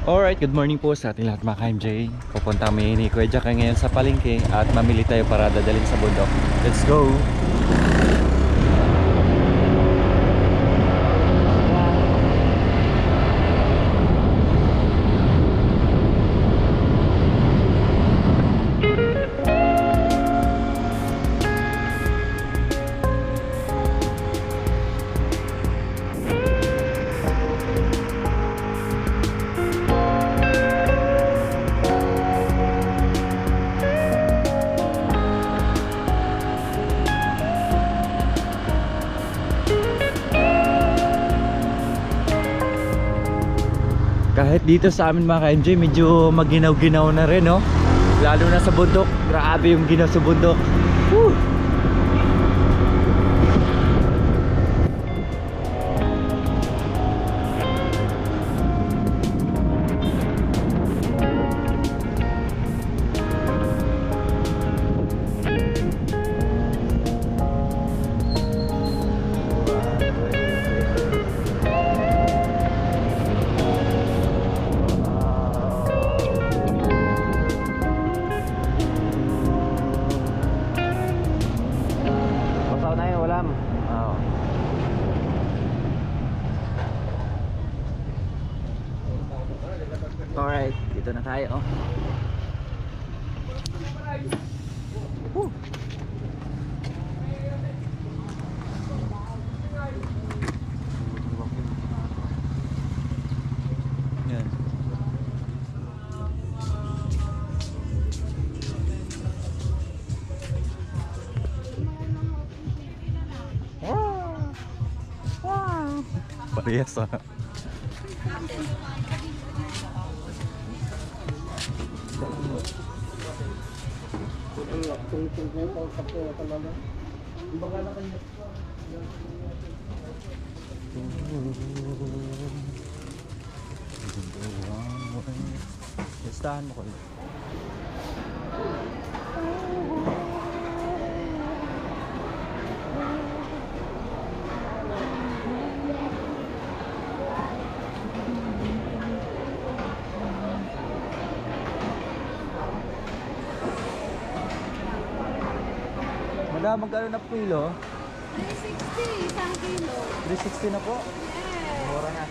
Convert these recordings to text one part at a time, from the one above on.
Alright, good morning po sa ating lahat mga ka-MJ. Pupunta kami ni Kuya Jack ngayon sa palengke at mamili tayo para dadalhin sa bundok. Let's go! Kahit dito sa amin mga ka-MJ, medyo maginaw-ginaw na rin, no? Lalo na sa bundok. Grabe yung ginaw sa bundok. Woo! Alright, dito na tayo. Woo. Yan. Wow. Parehas ah. Listahan mo ko. Madam, magkano na po kilo? 360, isang kilo. 360 na po? Yes. Mura na.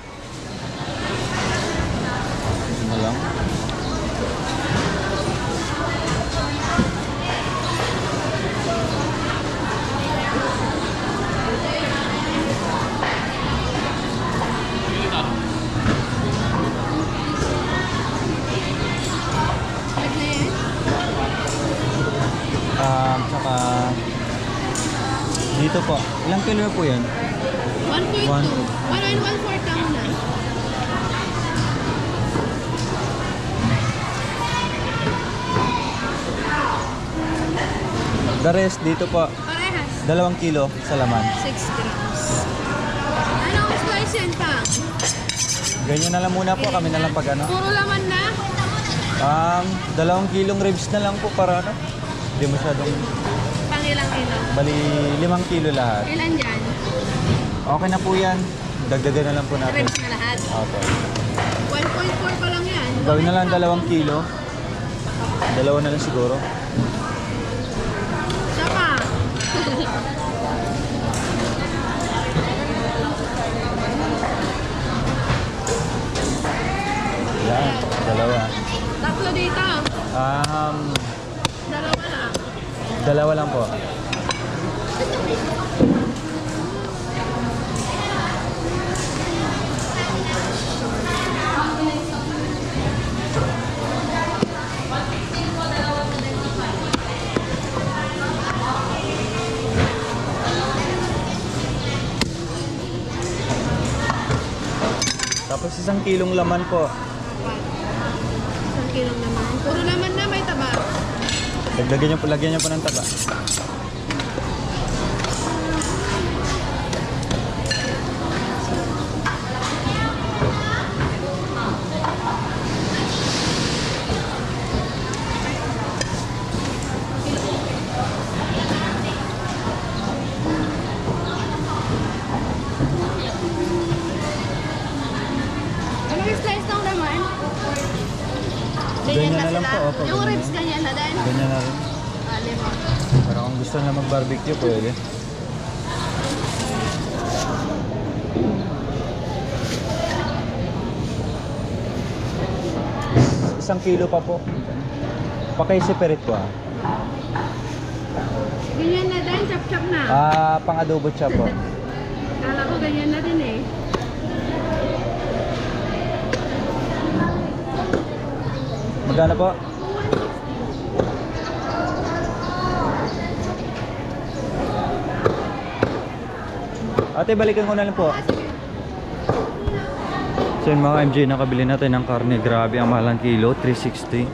Ano lang? Saka dito po. Ilang kilo po yan? 1.2. 1 and 1/4 lang na. The rest dito po. Parehas. 2 kilo sa laman. 6 grams. Anong slice yan pa? Ganyan na lang muna po. Kami na lang pag ano. Puro laman na? 2 kilong ribs na lang po para ano. Hindi masyadong Pang ilang kilo? bali 5 kilo lahat. Ilan dyan? Okay na po yan. Dagdagan na lang po natin. Ribs na lahat? Okay. 1.4 pa lang yan. Gawin na lang 2 kilo. 2 na lang siguro. Saka. Yan, 2. Tatlo dito. Dalawa lang. 2 lang po. Tapos 1 kilong laman po. 1 kilo naman. Puro laman na, may taba. Lagyan niyo po ng taba. Ganyan Ganyan na na lang sila. po, opo, Yung ganyan ribs na. ganyan na din. Ganyan na rin. Lima. Pero kung gusto na mag-barbecue, pwede. Isang kilo pa po. Paki-separate po ah. Ganyan na din, chop-chop na. Pang-adobo siya po. Kala ko ganyan na din eh. Magkano po? Ate, balikan ko na lang po. So yun mga MJ, nakabili natin ng karne. Grabe ang mahal ng kilo, 360.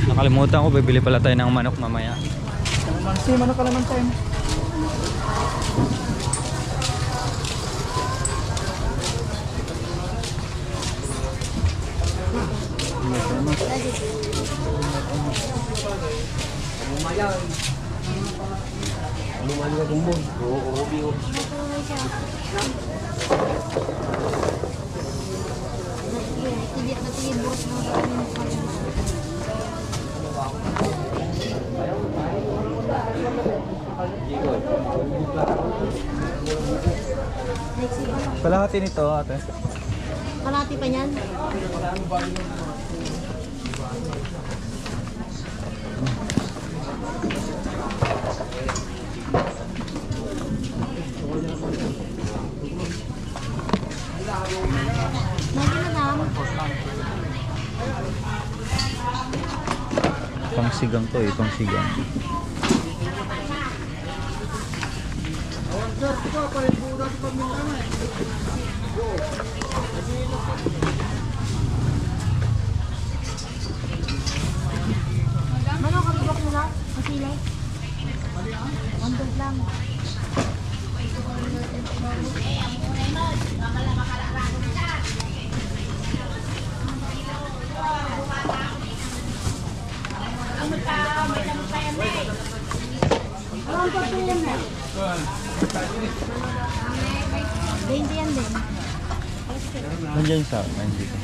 Nakalimutan ko, bibili pala tayo ng manok mamaya. Manok ka naman tayo. Kalahati nito ate. Kalati pa niyan. Pang sigang to eh, pang sigang. Ano kabibok mo na? Masilay? 1 lang. Yan din. Nandiyan sa nandito.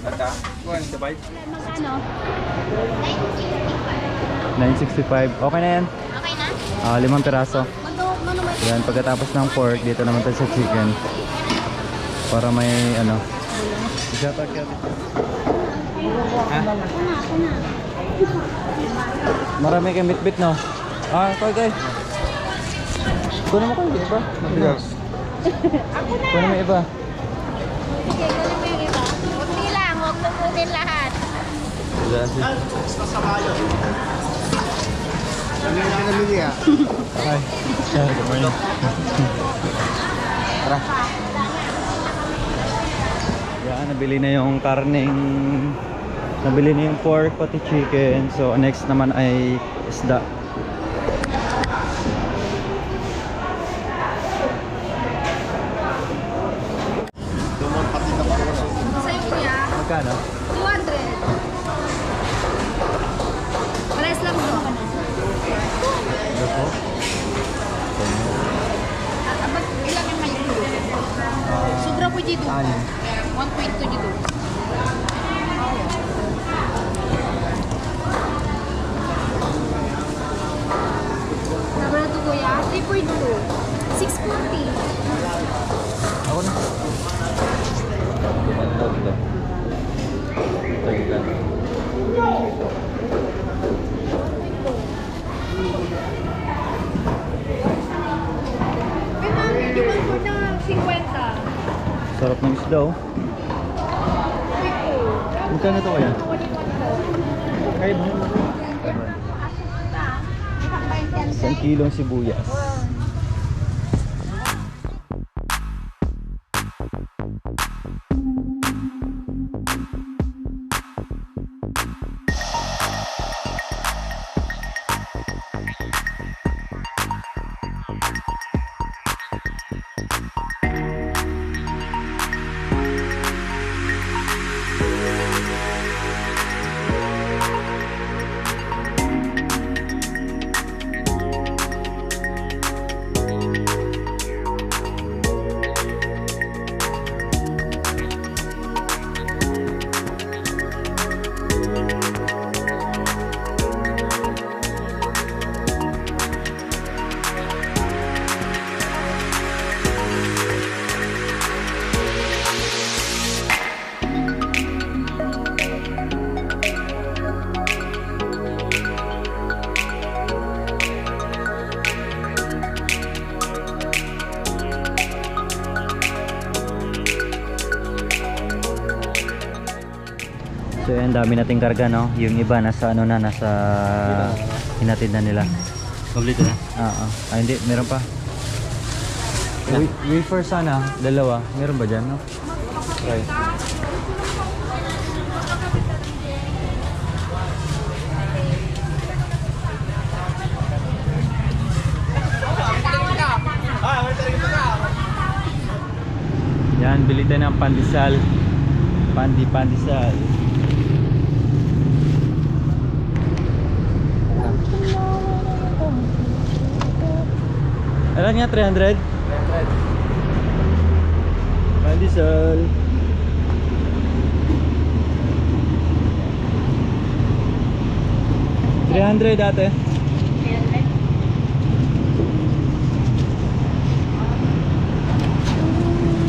Magkano? 965. Okay na yan. Okay na? 5 piraso. Mano may Yan, pagkatapos ng pork, dito naman tayo sa chicken. Para may ano. Shout out kaya. Ha? ako na. Marami kang bitbit no? Okay. Kunin mo kayo, di ba? Yes. Kunin mo iba. Sige, kunin mo yung iba. Kunti lang, huwag mo kunin lahat. Hi. Good morning. Tara. Yan, nabili na yung karning, nabili na yung pork pati chicken. So next naman ay isda. Sa'yo kuya, Magkano? 200. Pares lang to. Ito po. Abag, ilang yung kayo? Sobra po dito. 1.2 dito. Sabi na to kuya, 3.2. 640. Ako na. Ito, ito. Ito, ito. May mami, di ba po na 50? Sarap ng isda oh. Magkano to kaya? Isang kilong sibuyas. Ayun, dami nating karga, no? Yung iba nasa ano na, nasa hinatid na nila. Complete na. Oo. Ah, hindi, meron pa. Wafer sana, dalawa. Meron ba dyan, no? Try. Yan, bili tayo ng pandesal. Pandesal. Alam nga 300? 300. Pandesal. $300 dati.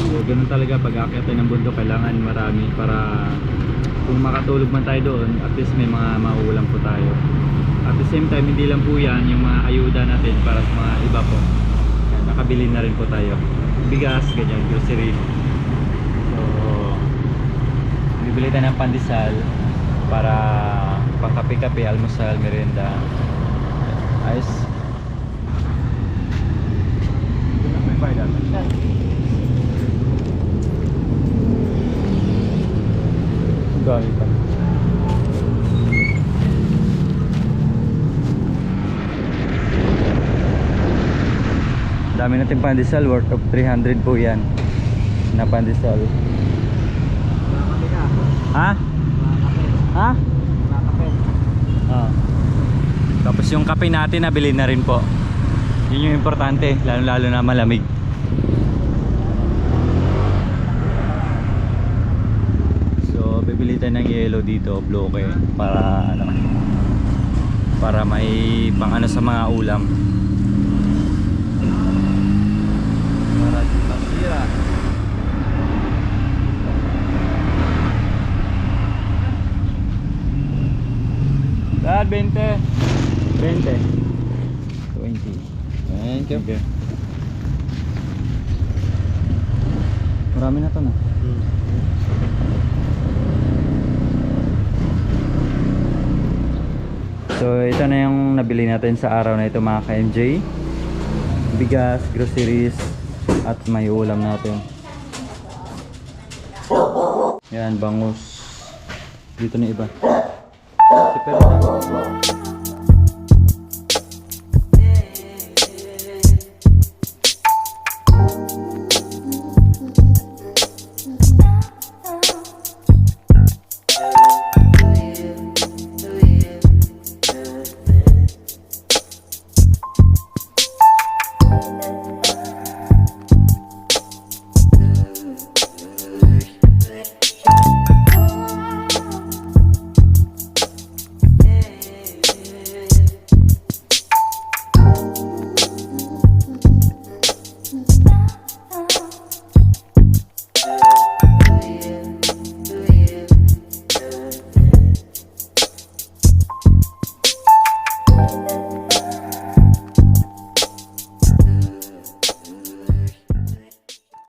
So, ganun talaga pag aakyat tayo ng bundok, kailangan marami para kung makatulog man tayo doon, at least may mga mauulam po tayo. At the same time, hindi lang po yan yung mga ayuda natin para sa mga iba po. Yan, nakabili na rin po tayo. Bigas, ganyan, grocery. So, bibili tayo ng pandesal para pangkape-kape, almusal, merienda. Ayos. Dami pa. Dami natin pandesal, worth of 300 po yan na pandesal. Ha? Ha? Ah. Tapos yung kape natin nabili na rin po. Yun yung importante, lalo na malamig. So bibili tayo ng yellow dito, bloke, para ano, para may pang ano sa mga ulam. Para di masira. Dad, 20. 20. 20. Thank you. Okay. Marami na to na. So ito na yung nabili natin sa araw na ito mga ka-MJ. Bigas, groceries, at may ulam natin. Yan, bangus. Dito na iba. Si Perla.